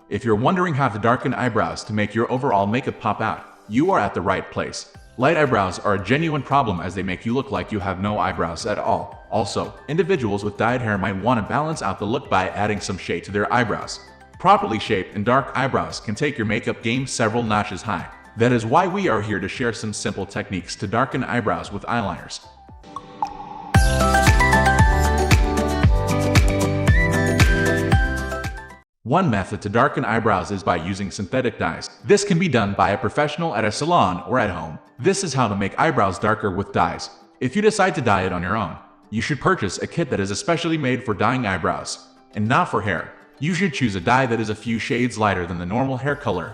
If you're wondering how to darken eyebrows to make your overall makeup pop out, you are at the right place. Light eyebrows are a genuine problem as they make you look like you have no eyebrows at all. Also, individuals with dyed hair might want to balance out the look by adding some shade to their eyebrows. Properly shaped and dark eyebrows can take your makeup game several notches high. That is why we are here to share some simple techniques to darken eyebrows with eyeliners. One method to darken eyebrows is by using synthetic dyes. This can be done by a professional at a salon or at home. This is how to make eyebrows darker with dyes. If you decide to dye it on your own, you should purchase a kit that is especially made for dyeing eyebrows, and not for hair. You should choose a dye that is a few shades lighter than the normal hair color.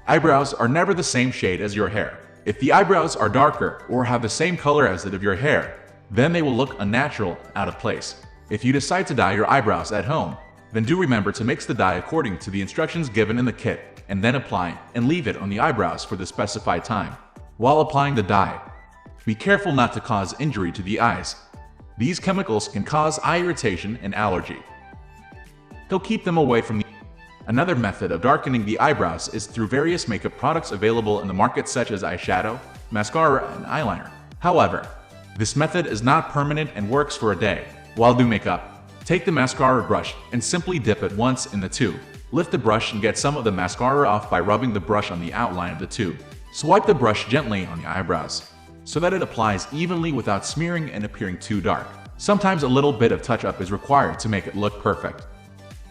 Eyebrows are never the same shade as your hair. If the eyebrows are darker or have the same color as that of your hair, then they will look unnatural, out of place. If you decide to dye your eyebrows at home, then do remember to mix the dye according to the instructions given in the kit, and then apply and leave it on the eyebrows for the specified time. While applying the dye, be careful not to cause injury to the eyes. These chemicals can cause eye irritation and allergy. They'll keep them away from the. Another method of darkening the eyebrows is through various makeup products available in the market such as eyeshadow, mascara, and eyeliner. However, this method is not permanent and works for a day. While do makeup, take the mascara brush and simply dip it once in the tube. Lift the brush and get some of the mascara off by rubbing the brush on the outline of the tube. Swipe the brush gently on the eyebrows so that it applies evenly without smearing and appearing too dark. Sometimes a little bit of touch-up is required to make it look perfect.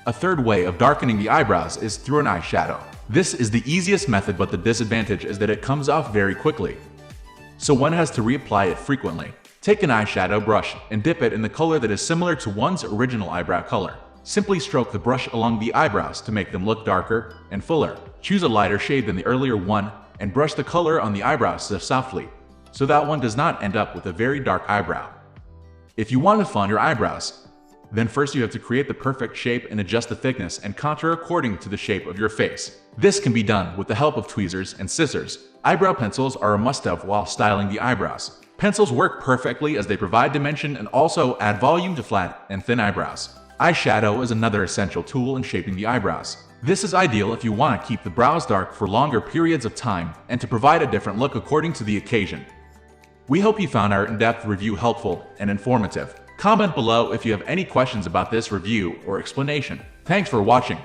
A third way of darkening the eyebrows is through an eyeshadow. This is the easiest method, but the disadvantage is that it comes off very quickly, so one has to reapply it frequently. Take an eyeshadow brush and dip it in the color that is similar to one's original eyebrow color. Simply stroke the brush along the eyebrows to make them look darker and fuller. Choose a lighter shade than the earlier one and brush the color on the eyebrows softly, so that one does not end up with a very dark eyebrow. If you want to fund your eyebrows, then first you have to create the perfect shape and adjust the thickness and contour according to the shape of your face. This can be done with the help of tweezers and scissors. Eyebrow pencils are a must-have while styling the eyebrows. Pencils work perfectly as they provide dimension and also add volume to flat and thin eyebrows. Eyeshadow is another essential tool in shaping the eyebrows. This is ideal if you want to keep the brows dark for longer periods of time and to provide a different look according to the occasion. We hope you found our in-depth review helpful and informative. Comment below if you have any questions about this review or explanation. Thanks for watching.